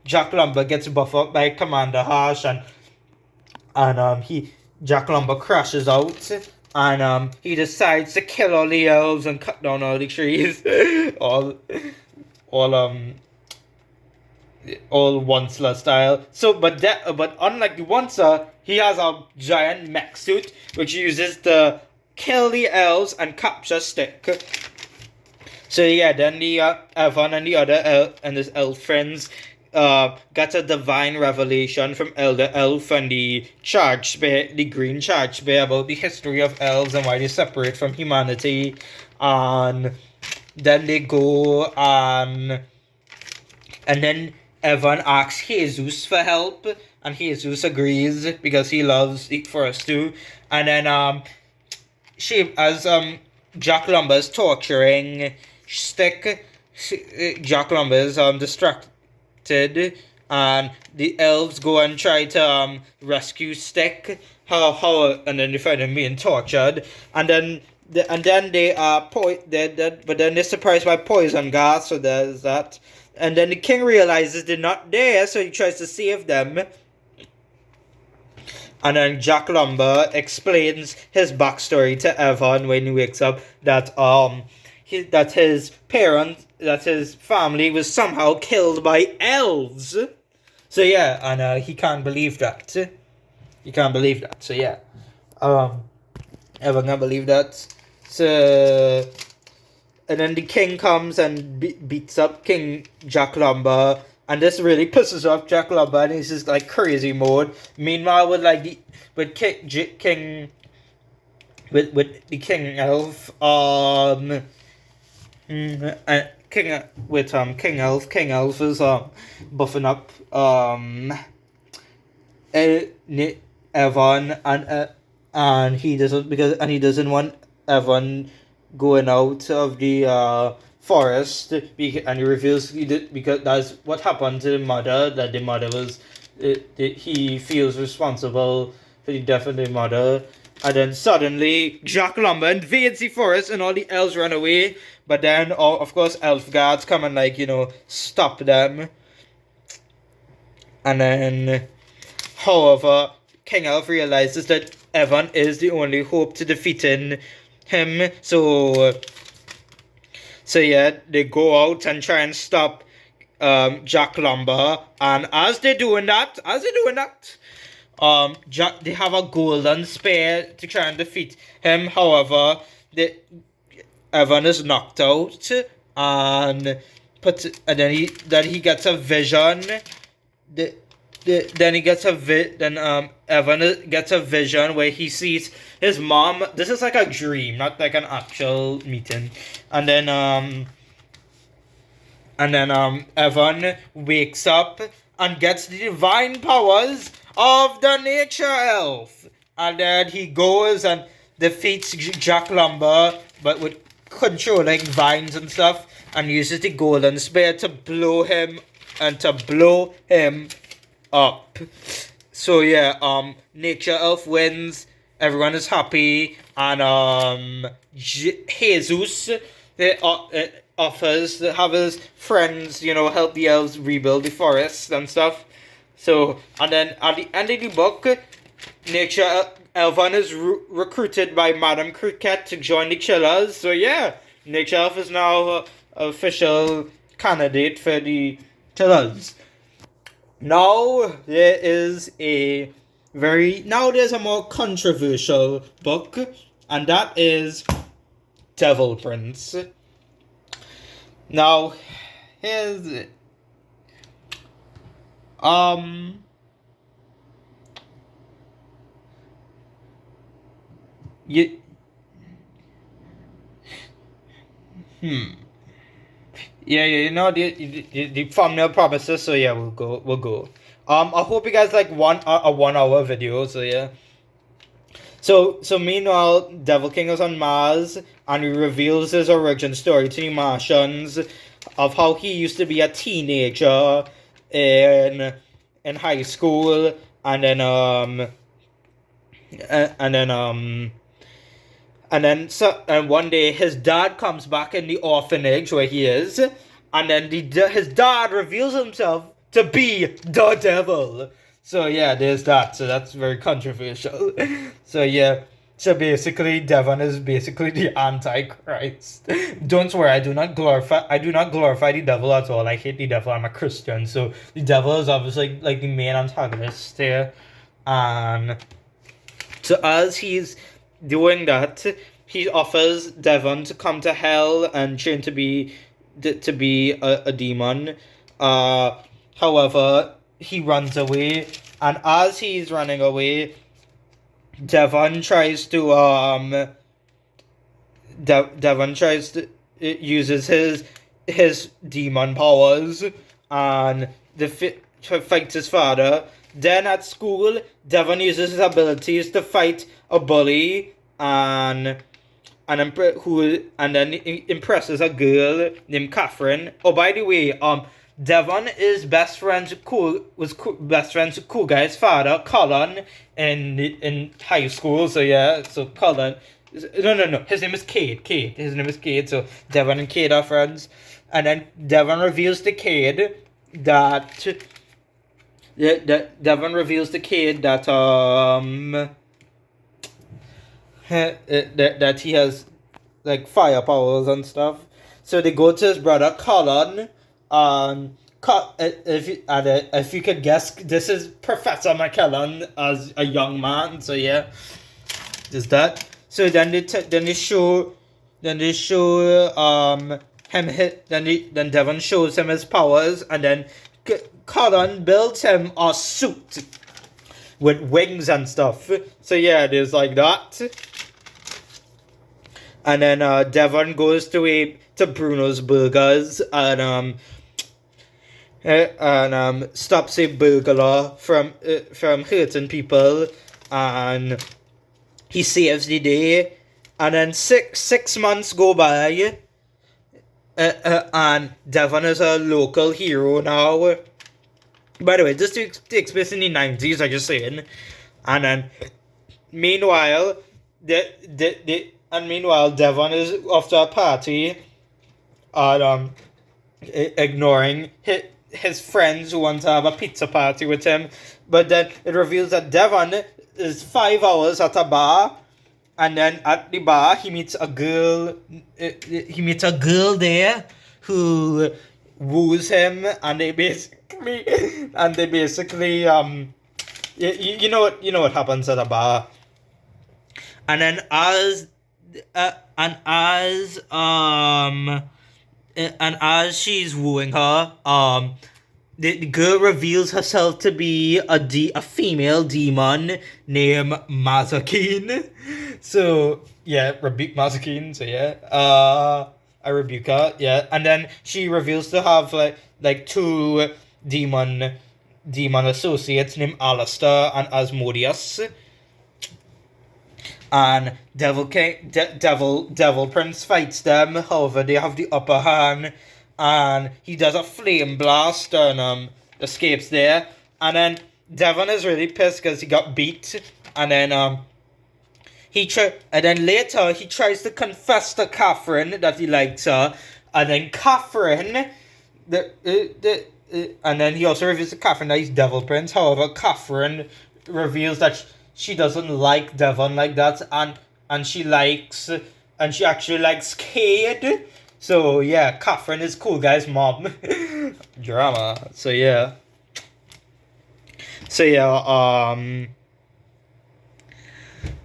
S1: Jack Lumber gets buffed up by Commander Harsh, and Jack Lumber crashes out, and he decides to kill all the elves and cut down all the trees, all Onslaught style. So, but unlike the Onslaught, he has a giant mech suit which he uses to kill the elves and capture Stick. So yeah, then the Evan and the other and his elf friends got a divine revelation from Elder Elf and the Green Charge Spear, about the history of elves and why they separate from humanity. And then they go and then Evan asks Jesus for help, and Jesus agrees because he loves the forest too. And then as Jack Lumber is torturing Stick, Jack Lumber is distracted, and the elves go and try to rescue Stick. And then they find him being tortured, and then they are but then they're surprised by poison gas. So there's that. And then the king realizes they're not there, so he tries to save them. And then Jack Lumber explains his backstory to Evan when he wakes up, that his family was somehow killed by elves. So yeah, and he can't believe that. He can't believe that. So yeah, Evan can't believe that. So. And then the king comes and beats up King Jack Lumber, and this really pisses off Jack Lumber, and he's just like crazy mode. Meanwhile, with the King Elf, King Elf is buffing up Evan, and he doesn't want Evan going out of the forest, and he reveals because that's what happened to the mother, that the mother was he feels responsible for the death of the mother. And then suddenly Jack Lumber invades the forest and all the elves run away, but then of course elf guards come and stop them. And then however, King Elf realizes that Evan is the only hope to defeating him, so yeah, they go out and try and stop Jack Lumber, and as they're doing that, they have a golden spear to try and defeat him. However, Evan is knocked out, and then he gets a vision. Evan gets a vision where he sees his mom. This is like a dream, not like an actual meeting. And then Evan wakes up and gets the divine powers of the nature elf. And then he goes and defeats Jack Lumber, but with controlling vines and stuff, and uses the golden spear to blow him up. So yeah, nature elf wins. Everyone is happy, and Jesus offers to have his friends, help the elves rebuild the forest and stuff. So, and then at the end of the book, Evan is recruited by Madame Cricket to join the Chillers. So yeah, Nature Elf is now an official candidate for the Chillers. Now there is a now there's a more controversial book, and that is Devil Prince. Now, here's it. You, Yeah, you know the thumbnail promises, so yeah, we'll go. I hope you guys like a 1 hour video, so yeah. So meanwhile, Devil King is on Mars, and he reveals his origin story to the Martians of how he used to be a teenager in high school, and then and one day his dad comes back in the orphanage where he is, and then his dad reveals himself to be the devil. So yeah, there's that. So that's very controversial. So yeah. So basically, Devon is basically the Antichrist. Don't worry, I do not glorify the devil at all. I hate the devil. I'm a Christian, so the devil is obviously like the main antagonist here. And so as he's doing that, he offers Devon to come to hell and train to be a demon. However, he runs away, and as he's running away, Devon tries to uses his demon powers and fights his father. Then at school, Devon uses his abilities to fight a bully and then impresses a girl named Catherine. Oh, by the way, Devon is best friends with Cool Guy's father, Colin, in high school. So yeah, so Colin. No. His name is Cade. His name is Cade. So Devon and Cade are friends, and then Devon reveals to Cade that that he has like fire powers and stuff. So they go to his brother Colin. If you could guess, this is Professor McKellen as a young man. So yeah, there's that. So then they show him then Devon shows him his powers, and then Colin builds him a suit with wings and stuff. So yeah, there's like that. And then Devon goes to Bruno's Burgers and stops a burglar from hurting people, and he saves the day. And then six months go by, and Devon is a local hero now. By the way, this takes place in the 90s, I'm just saying. And then meanwhile Devon is off to a party and ignoring his friends who want to have a pizza party with him. But then it reveals that Devon is 5 hours at a bar, and then at the bar he meets a girl. He meets a girl there who woos him, and they basically you know what happens at a bar. And then as she's wooing her, the girl reveals herself to be a female demon named Mazakine. So yeah, rebuke Mazakine. So yeah, I rebuke her. Yeah, and then she reveals to have like two demon associates named Alistair and Asmodeus. And Devil Prince fights them. However, they have the upper hand, and he does a flame blast and escapes there. And then Devon is really pissed because he got beat. And then later he tries to confess to Catherine that he likes her. And then Catherine, and then he also reveals to Catherine that he's Devil Prince. However, Catherine reveals that she doesn't like Devon like that, and she actually likes Cade. So yeah, Catherine is Cool Guy's mom. Drama. So yeah,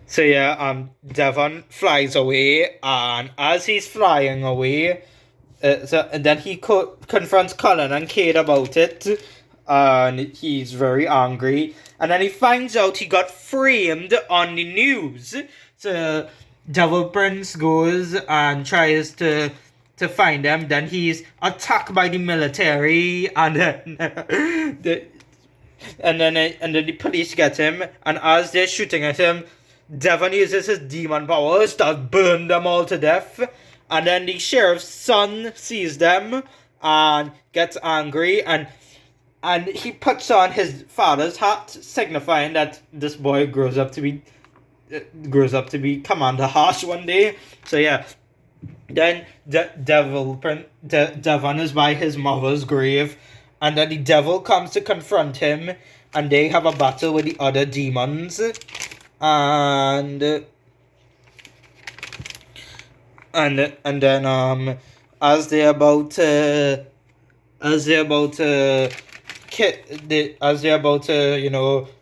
S1: So yeah, Devon flies away, and as he's flying away, and then he confronts Cullen and Kate about it, and he's very angry. And then he finds out he got framed on the news. So Devil Prince goes and tries to find him. Then he's attacked by the military, and then and then the police get him. And as they're shooting at him, Devon uses his demon powers to burn them all to death. And then the sheriff's son sees them and gets angry, and he puts on his father's hat, signifying that this boy grows up to be Commander Harsh one day. So yeah, then Devon is by his mother's grave, and then the devil comes to confront him, and they have a battle with the other demons, and then as they're about to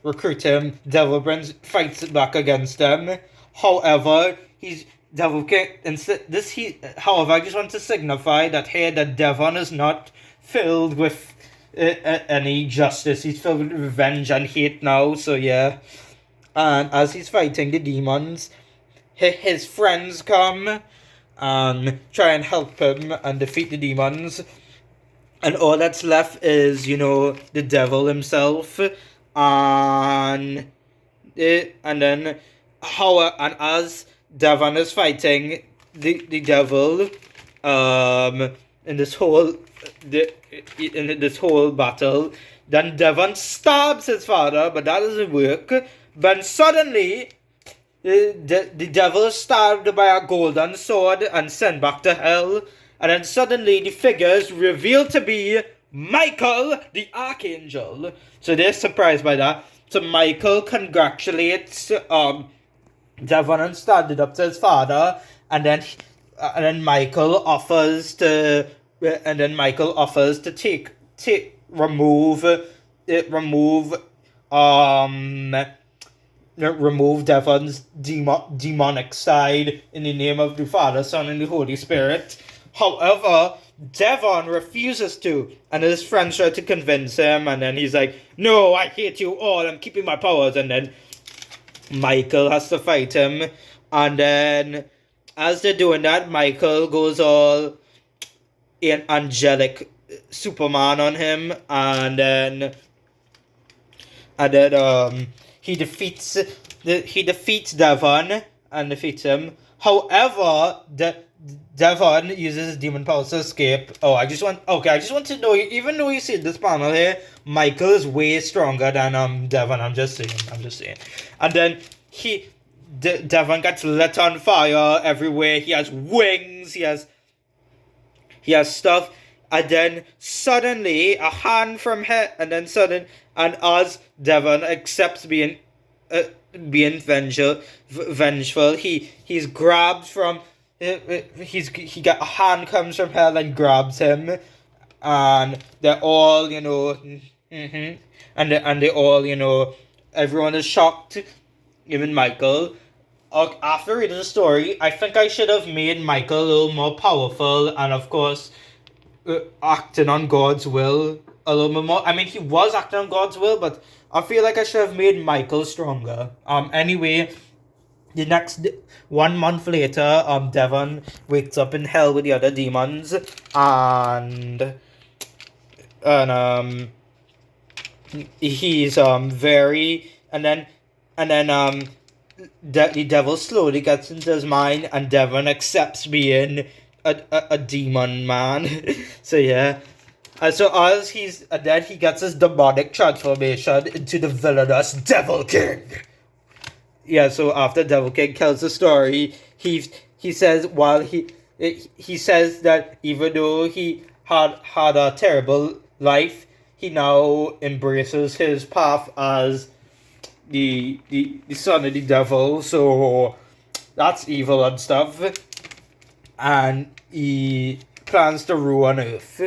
S1: recruit him, Devil Prince fights back against them. However, however, I just want to signify that here that Devon is not filled with any justice. He's filled with revenge and hate now. So yeah, and as he's fighting the demons, his friends come and try and help him and defeat the demons. And all that's left is, the devil himself. And then as Devon is fighting the devil, in this whole battle, then Devon stabs his father, but that doesn't work. Then suddenly, the devil is stabbed by a golden sword and sent back to hell. And then suddenly the figures revealed to be Michael the Archangel. So they're surprised by that. So Michael congratulates Devon and standed up to his father, and then Michael offers to remove Devon's demonic side in the name of the Father, Son, and the Holy Spirit. However, Devon refuses to, and his friends try to convince him, and then he's like, "No, I hate you all, I'm keeping my powers," and then Michael has to fight him, and then as they're doing that, Michael goes all an angelic Superman on him, and then he defeats Devon and defeats him. However, Devon uses his demon powers to escape. I just want to know, even though you see this panel here, Michael is way stronger than Devon. I'm just saying. And then Devon gets lit on fire everywhere. He has wings. He has stuff. And then suddenly a hand from her, and as Devon accepts being vengeful, he's grabbed from. Got a hand comes from hell and grabs him, and they're all and they all everyone is shocked, even Michael. After reading the story, I think I should have made Michael a little more powerful, and of course, acting on God's will a little bit more. I mean, he was acting on God's will, but I feel like I should have made Michael stronger. Anyway. The next 1 month later, Devon wakes up in hell with the other demons, and he's very the devil slowly gets into his mind, and Devon accepts being a demon man. So yeah. So as he gets his demonic transformation into the villainous Devil King. Yeah, so after Devil King tells the story, he says he says that even though he had a terrible life, he now embraces his path as the son of the devil. So that's evil and stuff, and he plans to ruin Earth.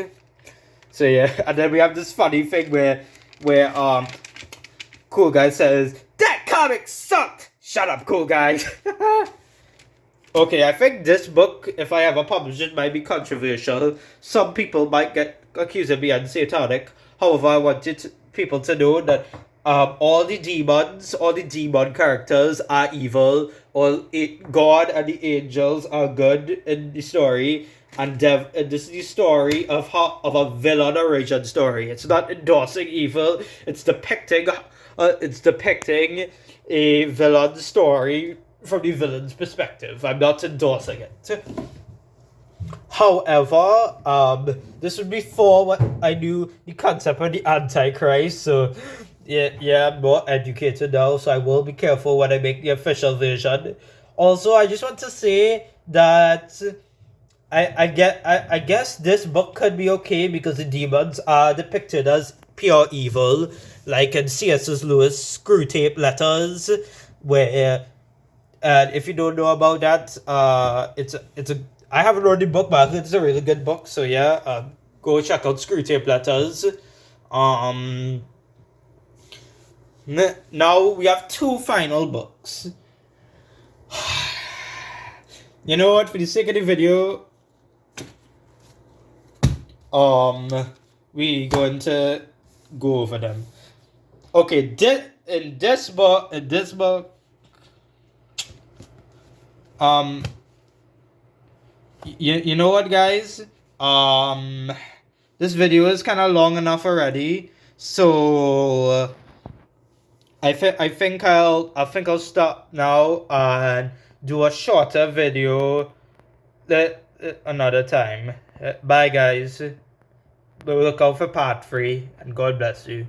S1: So yeah, and then we have this funny thing where Cool Guy says, "That comic sucked! Shut up, cool guys. Okay, I think this book, if I ever publish it, might be controversial. Some people might get accused of being satanic. However, I wanted people to know that all the demon characters are evil. God and the angels are good in the story. And this is the story of a villain origin story. It's not endorsing evil. It's depicting a villain story from the villain's perspective. I'm not endorsing it. However, this was before what I knew the concept of the Antichrist, so yeah, I'm more educated now, so I will be careful when I make the official version. Also, I just want to say that I guess this book could be okay because the demons are depicted as pure evil, like in C.S. Lewis' Screwtape Letters, where if you don't know about that, it's a I haven't read the book, but it's a really good book. So yeah, go check out Screwtape Letters. Now we have two final books. You know what? For the sake of the video, we going to go over them. Okay, in this book, you know what, guys? This video is kind of long enough already, so I think I'll stop now and do a shorter video another time. Bye, guys. Look out for part 3, and God bless you.